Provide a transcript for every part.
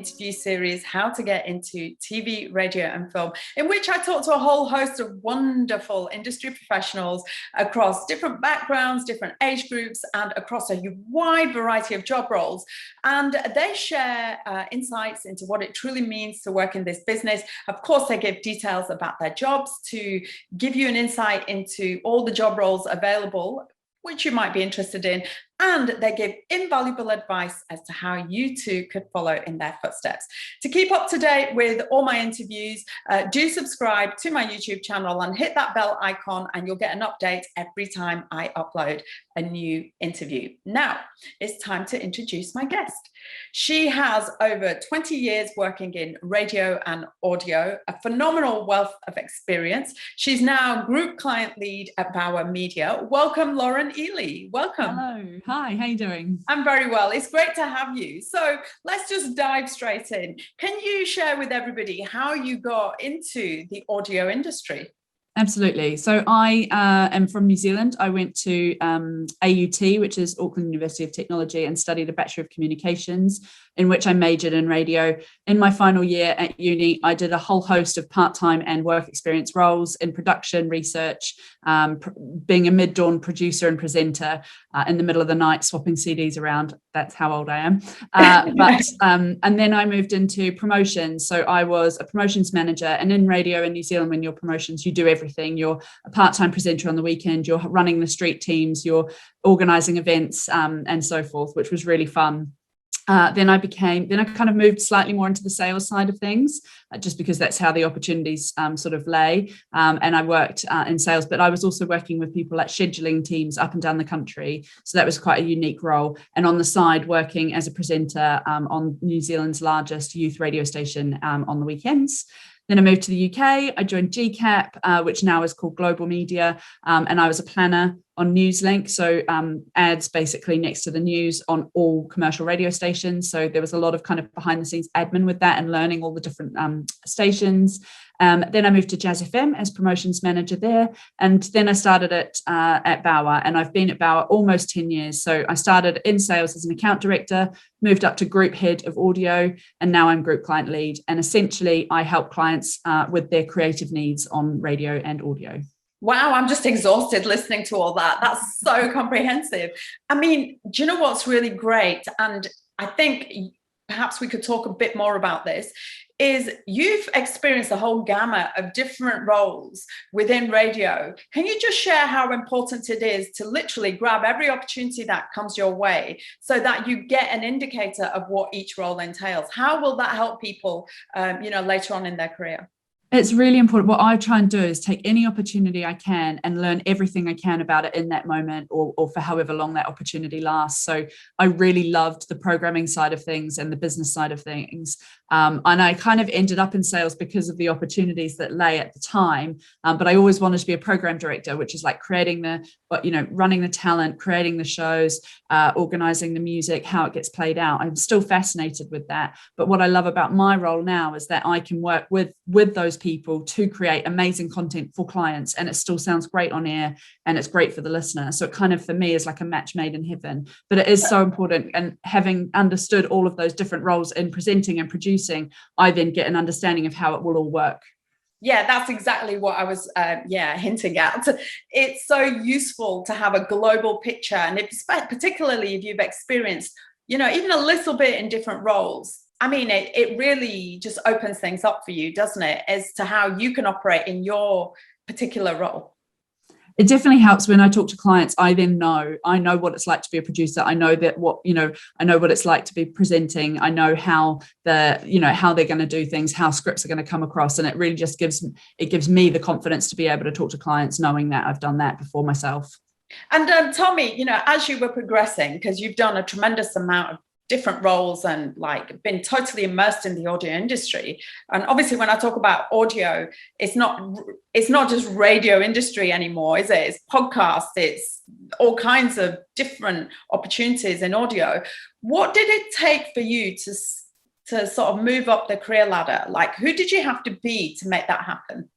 interview series, How to Get into TV, Radio and Film, in which I talk to a whole host of wonderful industry professionals across different backgrounds, different age groups, and across a wide variety of job roles. And they share insights into what it truly means to work in this business. Of course, they give details about their jobs to give you an insight into all the job roles available, which you might be interested in, and they give invaluable advice as to how you too could follow in their footsteps. To keep up to date with all my interviews, do subscribe to my YouTube channel and hit that bell icon, and you'll get an update every time I upload a new interview. Now, it's time to introduce my guest. She has over 20 years working in radio and audio, a phenomenal wealth of experience. She's now Group Client Lead at Bauer Media. Welcome, Loren Eley. Welcome. Hello. Hi, how you doing? I'm very well. It's great to have you. So let's just dive straight in. Can you share with everybody how you got into the audio industry? Absolutely. So I am from New Zealand. I went to AUT, which is Auckland University of Technology, and studied a Bachelor of Communications, in which I majored in radio. In my final year at uni, I did a whole host of part-time and work experience roles in production, research, being a mid-dawn producer and presenter in the middle of the night, swapping CDs around. That's how old I am. And then I moved into promotions. So I was a promotions manager, and in radio in New Zealand, when you're promotions, you do everything. You're a part-time presenter on the weekend, you're running the street teams, you're organising events and so forth, which was really fun. Then I kind of moved slightly more into the sales side of things, just because that's how the opportunities sort of lay. And I worked in sales, but I was also working with people like scheduling teams up and down the country. So that was quite a unique role. And on the side, working as a presenter on New Zealand's largest youth radio station on the weekends. Then I moved to the UK. I joined GCAP, which now is called Global Media, and I was a planner on Newslink, so ads basically next to the news on all commercial radio stations. So there was a lot of kind of behind the scenes admin with that and learning all the different stations. Then I moved to Jazz FM as promotions manager there, and then I started at Bauer, and I've been at Bauer almost 10 years. So I started in sales as an account director, moved up to group head of audio, and now I'm group client lead. And essentially I help clients with their creative needs on radio and audio. Wow, I'm just exhausted listening to all that. That's so comprehensive. I mean, do you know what's really great? And I think perhaps we could talk a bit more about this, is you've experienced a whole gamut of different roles within radio. Can you just share how important it is to literally grab every opportunity that comes your way so that you get an indicator of what each role entails? How will that help people, later on in their career? It's really important. What I try and do is take any opportunity I can and learn everything I can about it in that moment or for however long that opportunity lasts. So I really loved the programming side of things and the business side of things. And I kind of ended up in sales because of the opportunities that lay at the time. But I always wanted to be a program director, which is like creating running the talent, creating the shows, organizing the music, how it gets played out. I'm still fascinated with that. But what I love about my role now is that I can work with those people to create amazing content for clients, and it still sounds great on air and it's great for the listener. So it kind of, for me, is like a match made in heaven. But it is so important, and having understood all of those different roles in presenting and producing, I then get an understanding of how it will all work. Yeah, that's exactly what I was hinting at. It's so useful to have a global picture, and particularly if you've experienced, even a little bit in different roles. I mean, it really just opens things up for you, doesn't it, as to how you can operate in your particular role. It definitely helps when I talk to clients. I know what it's like to be a producer. I know I know what it's like to be presenting. I know how they're going to do things, how scripts are going to come across. And it really just gives me the confidence to be able to talk to clients, knowing that I've done that before myself. And tell me, as you were progressing, because you've done a tremendous amount of different roles and been totally immersed in the audio industry. And obviously when I talk about audio, it's not just radio industry anymore, is it? It's podcasts, it's all kinds of different opportunities in audio. What did it take for you to sort of move up the career ladder? Who did you have to be to make that happen?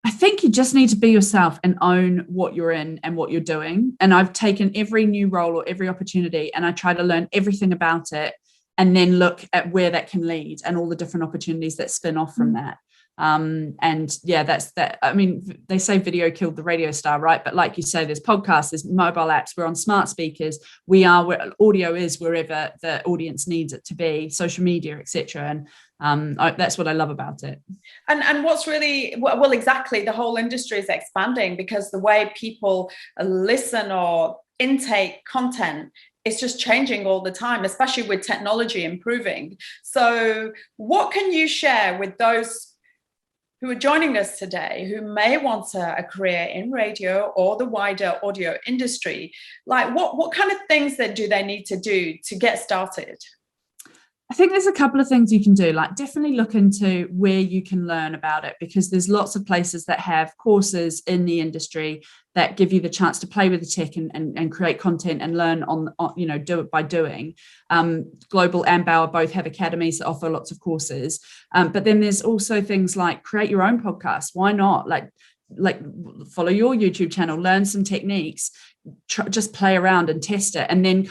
I think you just need to be yourself and own what you're in and what you're doing. And I've taken every new role or every opportunity and I try to learn everything about it and then look at where that can lead and all the different opportunities that spin off from that. And yeah, that's that. I mean, they say video killed the radio star, right? But like you say, there's podcasts, there's mobile apps, we're on smart speakers, we are where audio is, wherever the audience needs it to be, social media, etc. And that's what I love about it. And what's really, well, exactly, the whole industry is expanding because the way people listen or intake content, it's just changing all the time, especially with technology improving. So what can you share with those who are joining us today who may want a career in radio or the wider audio industry? Like what kind of things then do they need to do to get started? I think there's a couple of things you can do, like definitely look into where you can learn about it, because there's lots of places that have courses in the industry that give you the chance to play with the tech and create content and learn on do it by doing. Global and Bauer both have academies that offer lots of courses. But then there's also things like create your own podcast. Why not? Like follow your YouTube channel, learn some techniques, just play around and test it. And then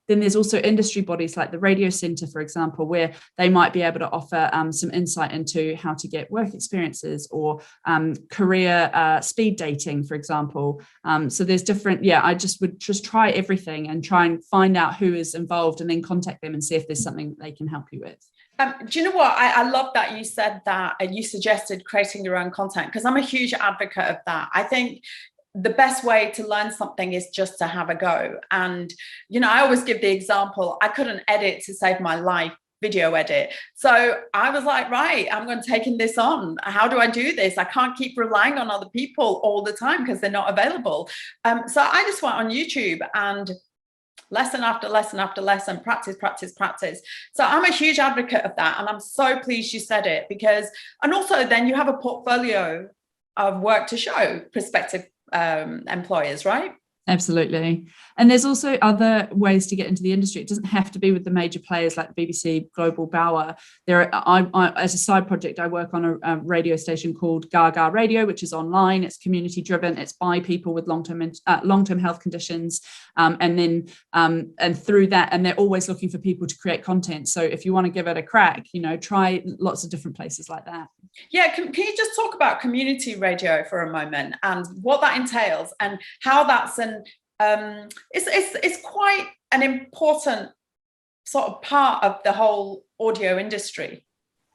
then there's also industry bodies like the Radio Centre, for example, where they might be able to offer some insight into how to get work experiences or career speed dating, for example. So there's different, I would just try everything and try and find out who is involved and then contact them and see if there's something they can help you with. Do you know what? I love that you said that and you suggested creating your own content, because I'm a huge advocate of that. I think the best way to learn something is just to have a go. And, I always give the example, I couldn't edit to save my life, video edit. So I was like, right, I'm going to take this on. How do I do this? I can't keep relying on other people all the time because they're not available. So I just went on YouTube and lesson after lesson after lesson, practice. So I'm a huge advocate of that. And I'm so pleased you said it and also then you have a portfolio of work to show prospective employers, right? Absolutely. And there's also other ways to get into the industry. It doesn't have to be with the major players like the BBC, Global, Bauer. I as a side project, I work on a radio station called Gaga Radio, which is online. It's community driven. It's by people with long-term health conditions. And through that, and they're always looking for people to create content. So if you want to give it a crack, try lots of different places like that. Yeah, can you just talk about community radio for a moment and what that entails and how that's it's quite an important sort of part of the whole audio industry.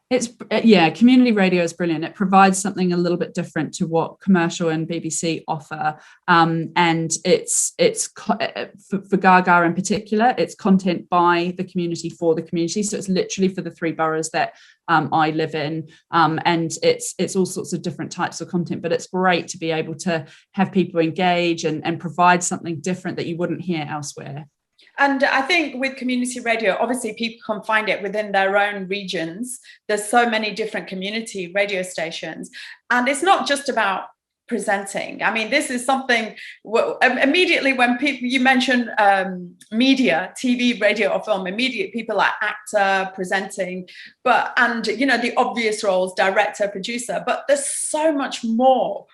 Community radio is brilliant. It provides something a little bit different to what commercial and BBC offer, and it's for Gaga in particular, it's content by the community for the community. So it's literally for the 3 boroughs that I live in, and it's all sorts of different types of content. But it's great to be able to have people engage and provide something different that you wouldn't hear elsewhere. And I think with community radio, obviously people can find it within their own regions. There's so many different community radio stations. And it's not just about presenting. I mean, this is something immediately when you mention media, TV, radio or film, immediately people like actor, presenting, and the obvious roles, director, producer, but there's so much more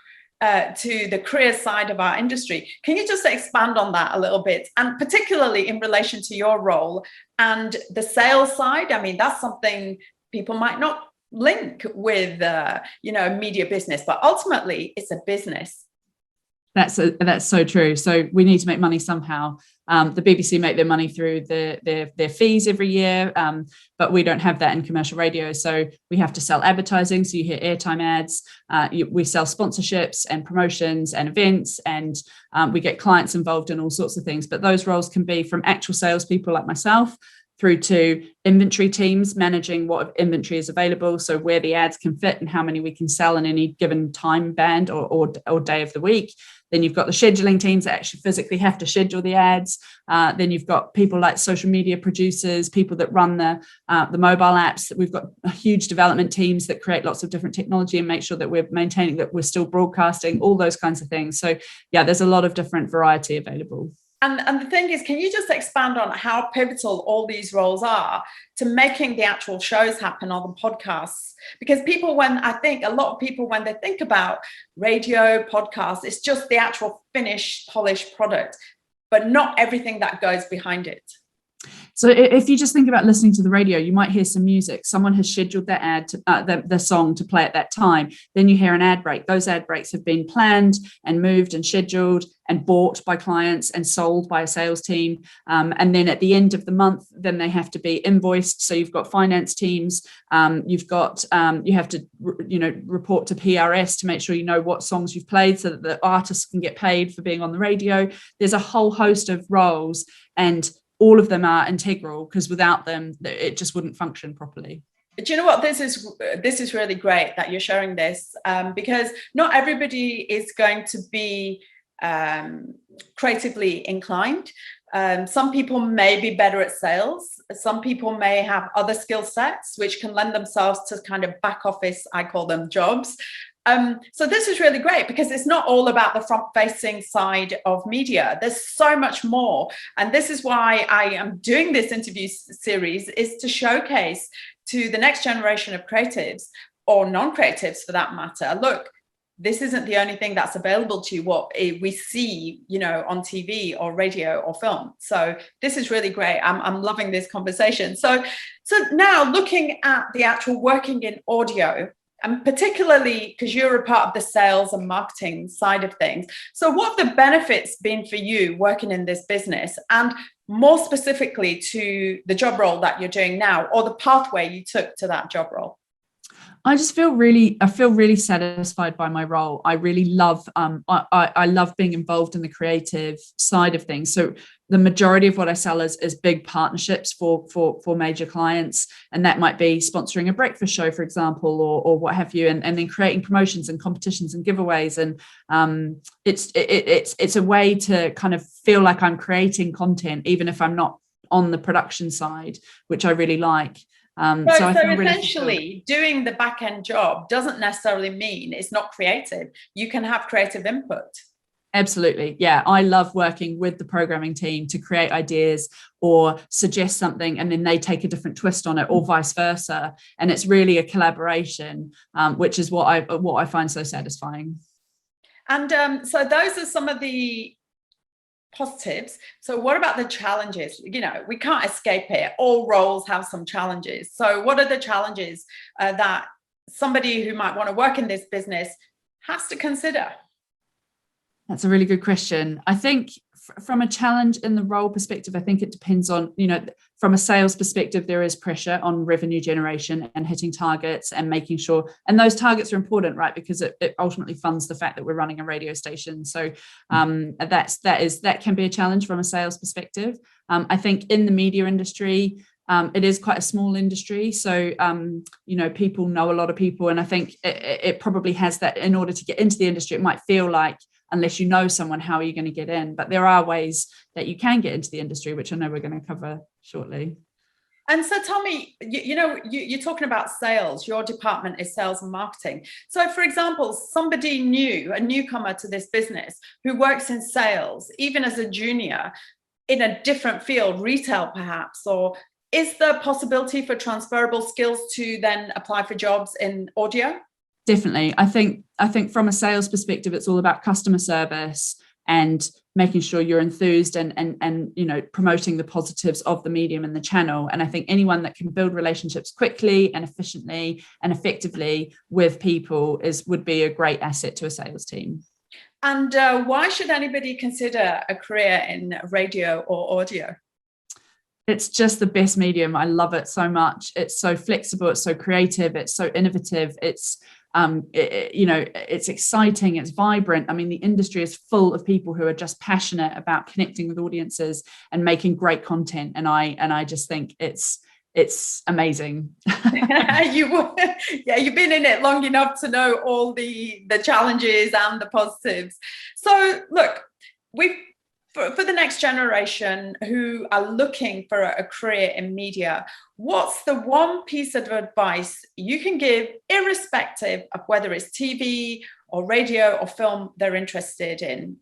to the career side of our industry. Can you just expand on that a little bit? And particularly in relation to your role and the sales side? I mean, that's something people might not link with, media business, but ultimately it's a business. That's so true. So we need to make money somehow. The BBC make their money through their fees every year, but we don't have that in commercial radio. So we have to sell advertising. So you hear airtime ads. We sell sponsorships and promotions and events, and we get clients involved in all sorts of things. But those roles can be from actual salespeople like myself through to inventory teams managing what inventory is available, so where the ads can fit and how many we can sell in any given time band or day of the week. Then you've got the scheduling teams that actually physically have to schedule the ads. Then you've got people like social media producers, people that run the mobile apps. We've got huge development teams that create lots of different technology and make sure that we're maintaining that we're still broadcasting, all those kinds of things. So yeah, there's a lot of different variety available. And the thing is, can you just expand on how pivotal all these roles are to making the actual shows happen on the podcasts? Because I think a lot of people, when they think about radio, podcasts, it's just the actual finished, polished product, but not everything that goes behind it. So if you just think about listening to the radio, you might hear some music. Someone has scheduled their ad, the song to play at that time. Then you hear an ad break. Those ad breaks have been planned and moved and scheduled and bought by clients and sold by a sales team. And then at the end of the month, then they have to be invoiced. So you've got finance teams. You have to, report to PRS to make sure you know what songs you've played so that the artists can get paid for being on the radio. There's a whole host of roles, and all of them are integral, because without them, it just wouldn't function properly. Do you know what? This is really great that you're sharing this, because not everybody is going to be creatively inclined. Some people may be better at sales. Some people may have other skill sets which can lend themselves to kind of back office, I call them, jobs. So this is really great, because it's not all about the front-facing side of media. There's so much more. And this is why I am doing this interview series, is to showcase to the next generation of creatives, or non-creatives for that matter, look, this isn't the only thing that's available to you, what we see, on TV or radio or film. So this is really great. I'm loving this conversation. So now looking at the actual working in audio, and particularly because you're a part of the sales and marketing side of things. So what have the benefits been for you working in this business, and more specifically to the job role that you're doing now, or the pathway you took to that job role? I feel really satisfied by my role. I really love, I love being involved in the creative side of things. So the majority of what I sell is big partnerships for major clients. And that might be sponsoring a breakfast show, for example, or what have you, and then creating promotions and competitions and giveaways. And it's a way to kind of feel like I'm creating content, even if I'm not on the production side, which I really like. So essentially, doing the back end job doesn't necessarily mean it's not creative. You can have creative input. Absolutely. Yeah. I love working with the programming team to create ideas or suggest something, and then they take a different twist on it, or vice versa. And it's really a collaboration, which is what I find so satisfying. And so those are some of the positives. So what about the challenges? We can't escape it. All roles have some challenges. So what are the challenges that somebody who might want to work in this business has to consider? That's a really good question. I think from a challenge in the role perspective, I think it depends on, from a sales perspective, there is pressure on revenue generation and hitting targets and making sure, and those targets are important, right? Because it ultimately funds the fact that we're running a radio station. So that can be a challenge from a sales perspective. I think in the media industry, it is quite a small industry. So, people know a lot of people. And I think it probably has that. In order to get into the industry, it might feel like, unless you know someone, how are you going to get in? But there are ways that you can get into the industry, which I know we're going to cover shortly. And so tell me, you're talking about sales. Your department is sales and marketing. So for example, somebody new, a newcomer to this business who works in sales, even as a junior in a different field, retail perhaps, or is there a possibility for transferable skills to then apply for jobs in audio? Definitely. I think from a sales perspective, it's all about customer service and making sure you're enthused and promoting the positives of the medium and the channel. And I think anyone that can build relationships quickly and efficiently and effectively with people would be a great asset to a sales team. And why should anybody consider a career in radio or audio? It's just the best medium. I love it so much. It's so flexible. It's so creative. It's so innovative. It's it's exciting, it's vibrant. I mean, the industry is full of people who are just passionate about connecting with audiences and making great content. And I just think it's amazing. You've been in it long enough to know all the challenges and the positives. So look, for the next generation who are looking for a career in media, what's the one piece of advice you can give, irrespective of whether it's TV or radio or film they're interested in?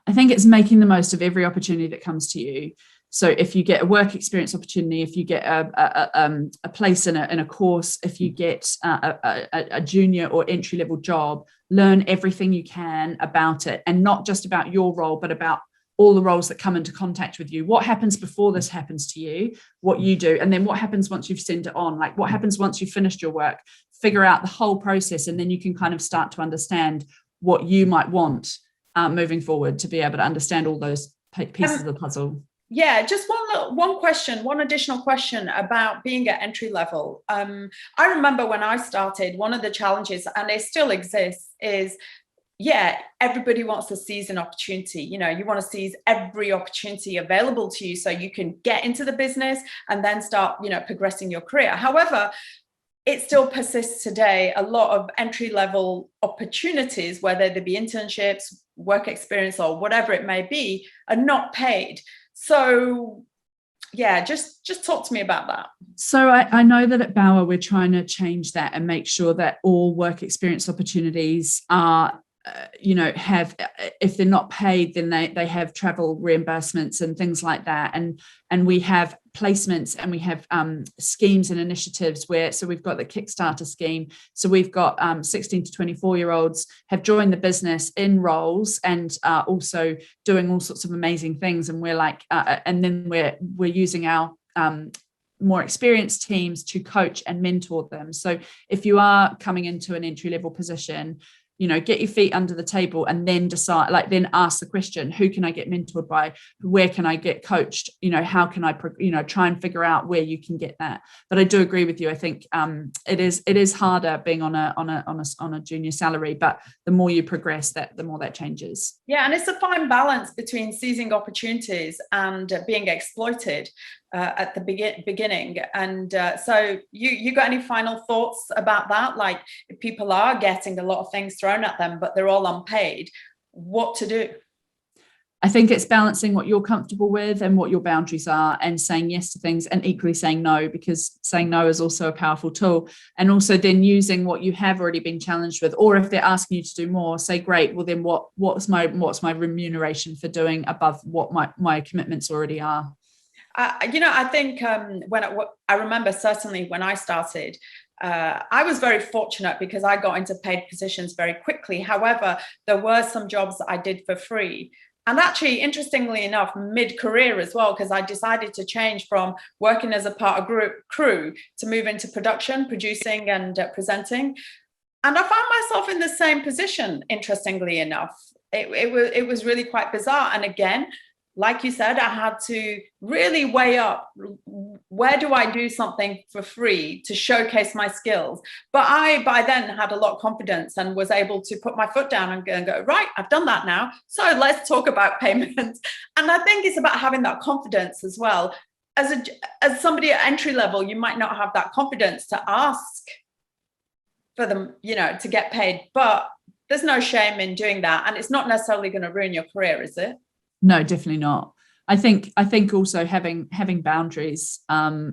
I think it's making the most of every opportunity that comes to you. So if you get a work experience opportunity, if you get a place in a course, if you get a junior or entry level job, learn everything you can about it, and not just about your role, but about all the roles that come into contact with you. What happens before this happens to you, what you do, and then what happens once you've sent it on, like what happens once you've finished your work, figure out the whole process, and then you can kind of start to understand what you might want moving forward to be able to understand all those pieces of the puzzle. Yeah, just one additional question about being at entry level. I remember when I started, one of the challenges, and it still exists, is everybody wants to seize an opportunity. You want to seize every opportunity available to you so you can get into the business and then start, progressing your career. However, it still persists today. A lot of entry level opportunities, whether they be internships, work experience, or whatever it may be, are not paid. So just talk to me about that. So I know that at Bauer, we're trying to change that and make sure that all work experience opportunities are, have, if they're not paid, then they have travel reimbursements and things like that. And we have placements, and we have schemes and initiatives so we've got the Kickstarter scheme. So we've got 16 to 24-year-olds have joined the business in roles and also doing all sorts of amazing things. And we're like, and then we're using our more experienced teams to coach and mentor them. So if you are coming into an entry-level position, get your feet under the table and then decide, then ask the question, who can I get mentored by? Where can I get coached? How can I, try and figure out where you can get that. But I do agree with you. I think it is harder being on a junior salary, but the more you progress, the more that changes. Yeah, and it's a fine balance between seizing opportunities and being exploited at the beginning. And so you got any final thoughts about that? Like, if people are getting a lot of things thrown at them, but they're all unpaid, what to do? I think it's balancing what you're comfortable with and what your boundaries are, and saying yes to things and equally saying no, because saying no is also a powerful tool. And also then using what you have already been challenged with, or if they're asking you to do more, say, great, well then what's my remuneration for doing above what my commitments already are? I think when I remember, certainly when I started, I was very fortunate because I got into paid positions very quickly. However, there were some jobs that I did for free. And actually, interestingly enough, mid-career as well, because I decided to change from working as a part of crew to move into production, producing and presenting. And I found myself in the same position, interestingly enough. It was really quite bizarre. And again, like you said, I had to really weigh up, where do I do something for free to showcase my skills? But I, by then, had a lot of confidence and was able to put my foot down and go, right, I've done that now. So let's talk about payment. And I think it's about having that confidence as well. As somebody at entry level, you might not have that confidence to ask for them, to get paid. But there's no shame in doing that. And it's not necessarily going to ruin your career, is it? No, definitely not. I think also having boundaries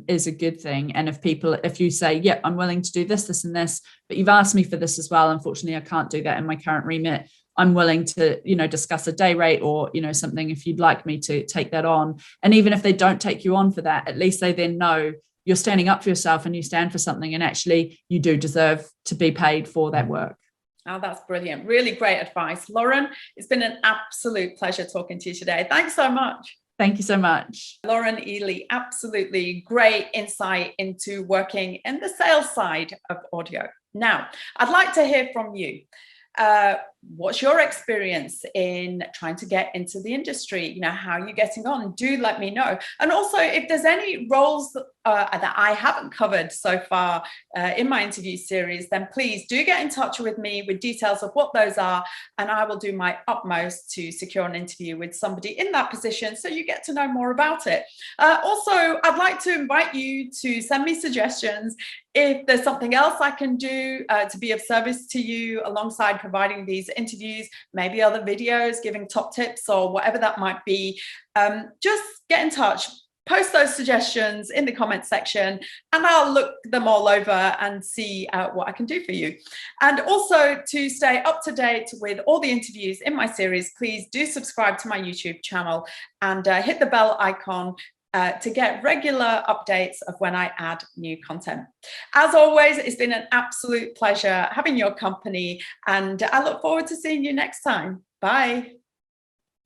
is a good thing. And if you say, yeah, I'm willing to do this and this, but you've asked me for this as well, unfortunately, I can't do that in my current remit. I'm willing to, discuss a day rate or, something if you'd like me to take that on. And even if they don't take you on for that, at least they then know you're standing up for yourself and you stand for something, and actually you do deserve to be paid for that work. Oh, that's brilliant. Really great advice. Loren, it's been an absolute pleasure talking to you today. Thanks so much. Thank you so much. Loren Eley, absolutely great insight into working in the sales side of audio. Now, I'd like to hear from you. What's your experience in trying to get into the industry? How are you getting on? Do let me know. And also, if there's any roles that I haven't covered so far in my interview series, then please do get in touch with me with details of what those are, and I will do my utmost to secure an interview with somebody in that position so you get to know more about it. Also, I'd like to invite you to send me suggestions if there's something else I can do to be of service to you alongside providing these interviews, maybe other videos giving top tips or whatever that might be. Just get in touch. Post those suggestions in the comment section and I'll look them all over and see what I can do for you. And also, to stay up to date with all the interviews in my series, please do subscribe to my YouTube channel and hit the bell icon to get regular updates of when I add new content. As always, it's been an absolute pleasure having your company, and I look forward to seeing you next time. Bye.